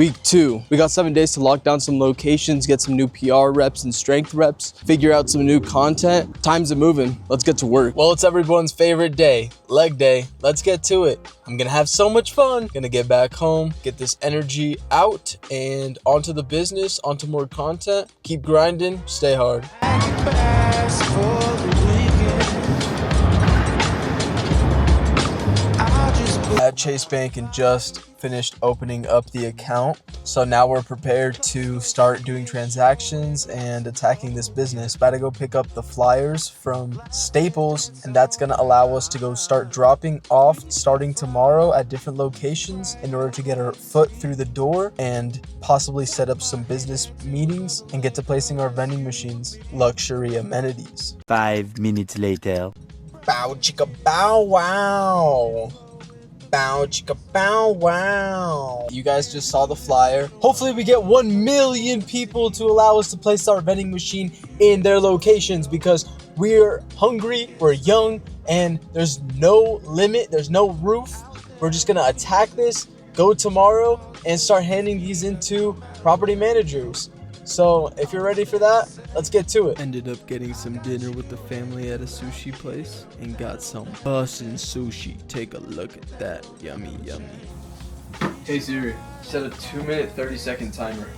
Week 2, we got 7 days to lock down some locations, get some new PR reps and strength reps, figure out some new content. Time's a moving. Let's get to work. Well, it's everyone's favorite day, leg day. Let's get to it. I'm gonna have so much fun. Gonna get back home, get this energy out, and onto the business, onto more content. Keep grinding, stay hard. At Chase Bank and just finished opening up the account. So now we're prepared to start doing transactions and attacking this business. About to go pick up the flyers from Staples, and that's gonna allow us to go start dropping off starting tomorrow at different locations in order to get our foot through the door and possibly set up some business meetings and get to placing our vending machines, luxury amenities. 5 minutes later. Bow chicka bow wow. Bow chicka bow wow. You guys just saw the flyer. Hopefully we get 1 million people to allow us to place our vending machine in their locations because we're hungry, we're young, and there's no limit, there's no roof. We're just gonna attack this, go tomorrow, and start handing these into property managers. So if you're ready for that, let's get to it. Ended up getting some dinner with the family at a sushi place and got some bussin' sushi. Take a look at that. Yummy, yummy. Hey Siri, set a 2-minute 30-second timer.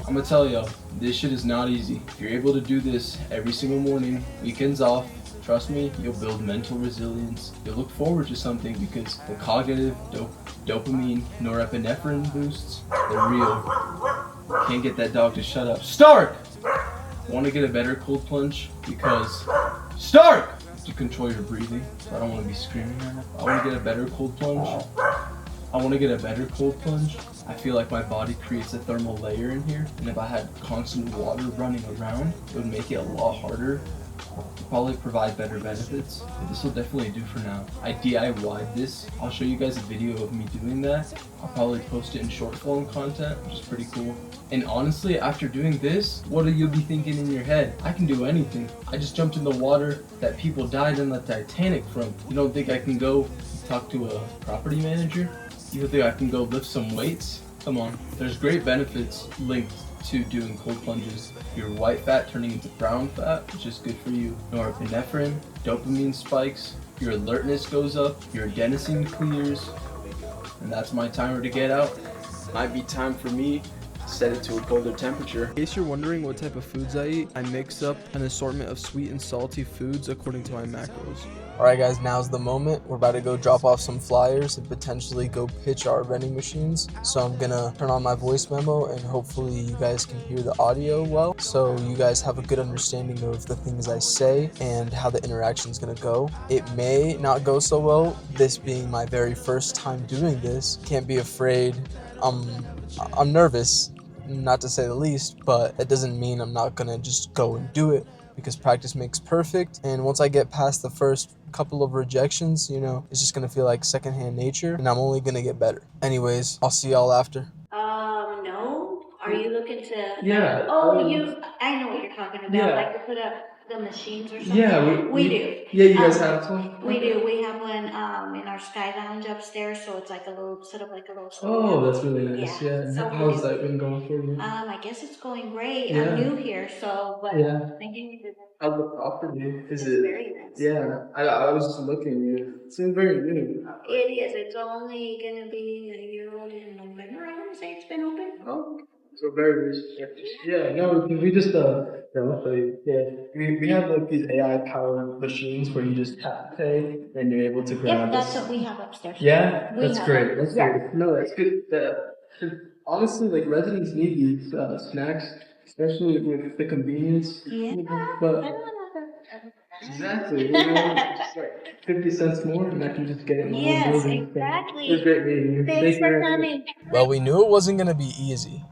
I'm gonna tell y'all, this shit is not easy. If you're able to do this every single morning, weekends off, trust me, you'll build mental resilience. You'll look forward to something because the cognitive dopamine, norepinephrine boosts, they're real. Can't get that dog to shut up. Stark! Want to get a better cold plunge? Because Stark! To control your breathing. So I don't want to be screaming right now. I want to get a better cold plunge. I feel like my body creates a thermal layer in here, and if I had constant water running around, it would make it a lot harder. Probably provide better benefits, but this will definitely do for now. I DIY'd this. I'll show you guys a video of me doing that. I'll probably post it in short form content, which is pretty cool. And honestly, after doing this, what do you be thinking in your head? I can do anything. I just jumped in the water that people died in the Titanic from. You don't think I can go talk to a property manager? You don't think I can go lift some weights? Come on. There's great benefits linked to doing cold plunges. Your white fat turning into brown fat, which is good for you. Norepinephrine, dopamine spikes, your alertness goes up, your adenosine clears, and that's my timer to get out. Might be time for me to set it to a colder temperature. In case you're wondering what type of foods I eat, I mix up an assortment of sweet and salty foods according to my macros. Alright guys, now's the moment. We're about to go drop off some flyers and potentially go pitch our vending machines. So I'm gonna turn on my voice memo and hopefully you guys can hear the audio well. So you guys have a good understanding of the things I say and how the interaction is gonna go. It may not go so well, this being my very first time doing this. Can't be afraid. I'm nervous, not to say the least, but that doesn't mean I'm not gonna just go and do it because practice makes perfect. And once I get past the first couple of rejections, you know, it's just gonna feel like secondhand nature and I'm only gonna get better. Anyways, I'll see y'all after. No. Are you looking to? Yeah. I know what you're talking about. Yeah. Like to put up the machines or something. Yeah, we do. Yeah, you guys have some. We do. We have one in our Sky Lounge upstairs, so it's like a little set up like a little store. Oh, that's really nice. Yeah. So How's that been going for you? I guess it's going great. Yeah. I'm new here, so thinking How's the property? It's very nice. Yeah, I was just looking. It seems very new. It is. It's only gonna be a year old in November. I want to say it's been open. Oh, so very recent. Yeah, no, we just we have like these AI powered machines where you just tap pay and you're able to grab. Yep, that's what we have upstairs. Yeah, that's great. That's great. No, that's good. Honestly, like residents need these snacks, especially with the convenience. Yeah, but exactly. You know, just like 50 cents more, and I can just get it in the whole building. Exactly. It was great meeting you. Thanks for coming. Well, we knew it wasn't gonna be easy.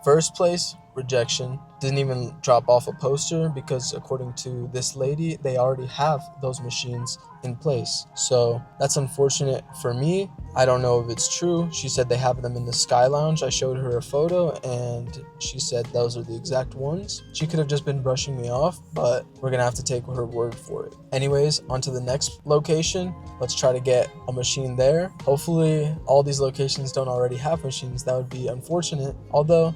First place, rejection. didn't even drop off a poster because according to this lady, they already have those machines in place. So that's unfortunate for me. I don't know if it's true. She said they have them in the Sky Lounge. I showed her a photo and she said those are the exact ones. She could have just been brushing me off, but we're gonna have to take her word for it. Anyways, on to the next location. Let's try to get a machine there. Hopefully all these locations don't already have machines. That would be unfortunate. Although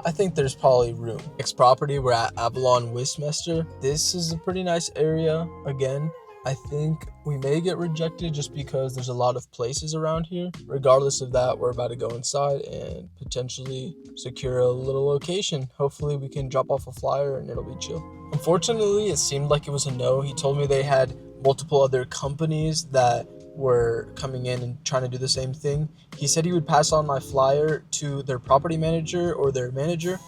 I think there's probably room. Next property, we're at Avalon Westminster. This is a pretty nice area. Again, I think we may get rejected just because there's a lot of places around here. Regardless of that, we're about to go inside and potentially secure a little location. Hopefully we can drop off a flyer and it'll be chill. Unfortunately, it seemed like it was a no. He told me they had multiple other companies that were coming in and trying to do the same thing. He said he would pass on my flyer to their property manager or their manager,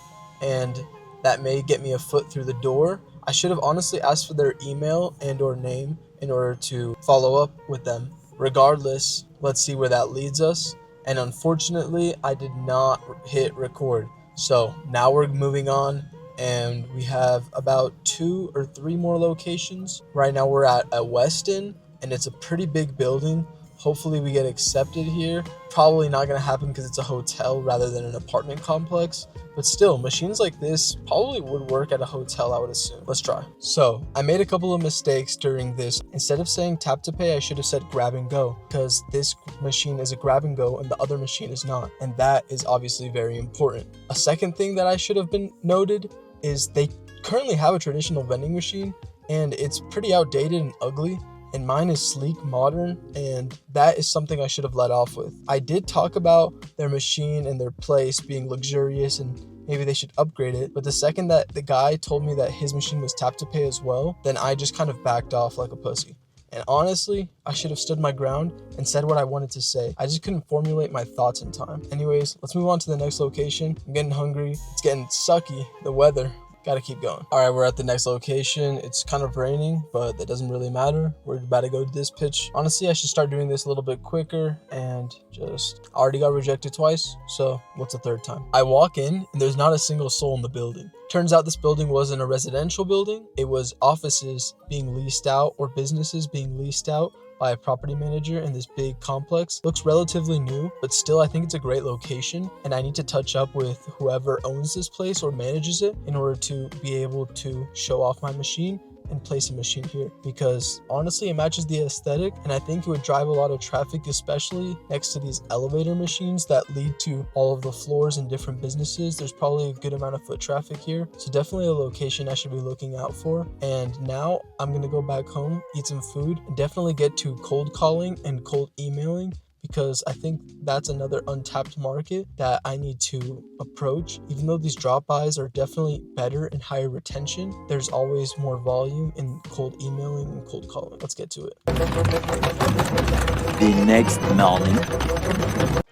and that may get me a foot through the door. I should have honestly asked for their email and or name in order to follow up with them. Regardless, let's see where that leads us. And unfortunately, I did not hit record. So now we're moving on and we have about 2 or 3 more locations. Right now we're at a Weston and it's a pretty big building. Hopefully we get accepted here. Probably not gonna happen because it's a hotel rather than an apartment complex. But still, machines like this probably would work at a hotel, I would assume. Let's try. So I made a couple of mistakes during this. Instead of saying tap to pay, I should have said grab and go, because this machine is a grab and go and the other machine is not. And that is obviously very important. A second thing that I should have been noted is they currently have a traditional vending machine and it's pretty outdated and ugly. And mine is sleek, modern, and that is something I should have let off with. I did talk about their machine and their place being luxurious and maybe they should upgrade it, but the second that the guy told me that his machine was tap to pay as well, then I just kind of backed off like a pussy. And honestly, I should have stood my ground and said what I wanted to say. I just couldn't formulate my thoughts in time. Anyways, let's move on to the next location. I'm getting hungry. It's getting sucky, the weather. Gotta keep going. All right, we're at the next location. It's kind of raining, but that doesn't really matter. We're about to go to this pitch. Honestly, I should start doing this a little bit quicker and just already got rejected twice. So what's the third time? I walk in and there's not a single soul in the building. Turns out this building wasn't a residential building. It was offices being leased out or businesses being leased out by a property manager in this big complex. Looks relatively new, but still I think it's a great location and I need to touch up with whoever owns this place or manages it in order to be able to show off my machine and place a machine here, because honestly it matches the aesthetic and I think it would drive a lot of traffic, especially next to these elevator machines that lead to all of the floors in different businesses. There's probably a good amount of foot traffic here, so definitely a location I should be looking out for. And now I'm gonna go back home, eat some food, and definitely get to cold calling and cold emailing, because I think that's another untapped market that I need to approach. Even though these drop-bys are definitely better and higher retention, there's always more volume in cold emailing and cold calling. Let's get to it. The next morning.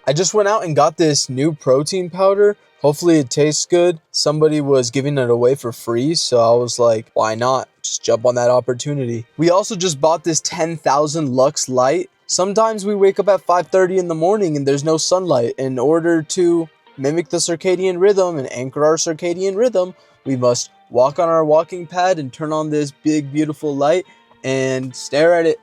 I just went out and got this new protein powder. Hopefully it tastes good. Somebody was giving it away for free, so I was like, why not? Just jump on that opportunity. We also just bought this 10,000 Lux Light. Sometimes we wake up at 5:30 in the morning and there's no sunlight. In order to mimic the circadian rhythm and anchor our circadian rhythm, we must walk on our walking pad and turn on this big, beautiful light and stare at it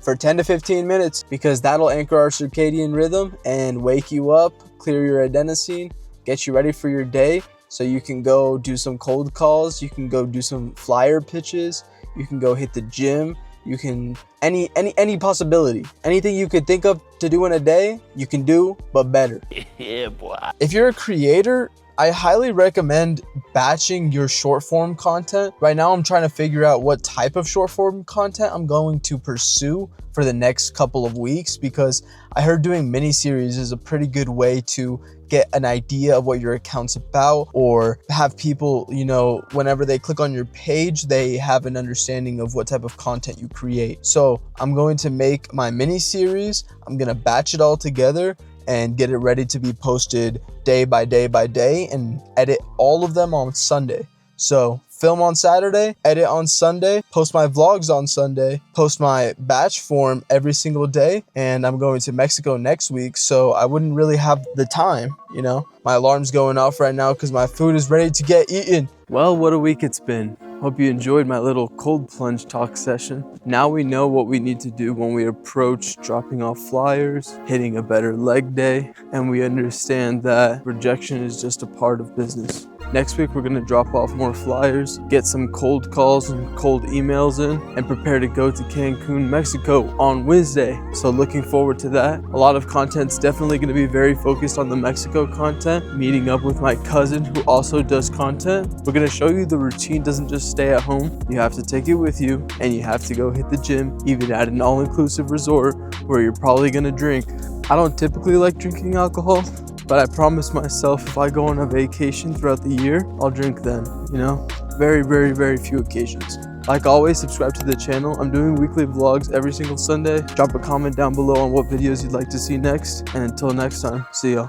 for 10 to 15 minutes, because that'll anchor our circadian rhythm and wake you up, clear your adenosine, get you ready for your day so you can go do some cold calls, you can go do some flyer pitches, you can go hit the gym. You can, any possibility, anything you could think of to do in a day, you can do, but better. Yeah, boy. If you're a creator, I highly recommend batching your short form content. Right now, I'm trying to figure out what type of short form content I'm going to pursue for the next couple of weeks, because I heard doing mini series is a pretty good way to get an idea of what your account's about, or have people, you know, whenever they click on your page, they have an understanding of what type of content you create. So I'm going to make my mini series. I'm gonna batch it all together and get it ready to be posted day by day by day and edit all of them on Sunday. So film on Saturday, edit on Sunday, post my vlogs on Sunday, post my batch form every single day, and I'm going to Mexico next week, so I wouldn't really have the time, you know? My alarm's going off right now because my food is ready to get eaten. Well, what a week it's been. Hope you enjoyed my little cold plunge talk session. Now we know what we need to do when we approach dropping off flyers, hitting a better leg day, and we understand that rejection is just a part of business. Next week, we're gonna drop off more flyers, get some cold calls and cold emails in, and prepare to go to Cancun, Mexico on Wednesday. So looking forward to that. A lot of content's definitely gonna be very focused on the Mexico content, meeting up with my cousin who also does content. We're gonna show you the routine doesn't just stay at home. You have to take it with you, and you have to go hit the gym, even at an all-inclusive resort where you're probably gonna drink. I don't typically like drinking alcohol, but I promise myself if I go on a vacation throughout the year, I'll drink then, you know? Very, very, very few occasions. Like always, subscribe to the channel. I'm doing weekly vlogs every single Sunday. Drop a comment down below on what videos you'd like to see next. And until next time, see y'all.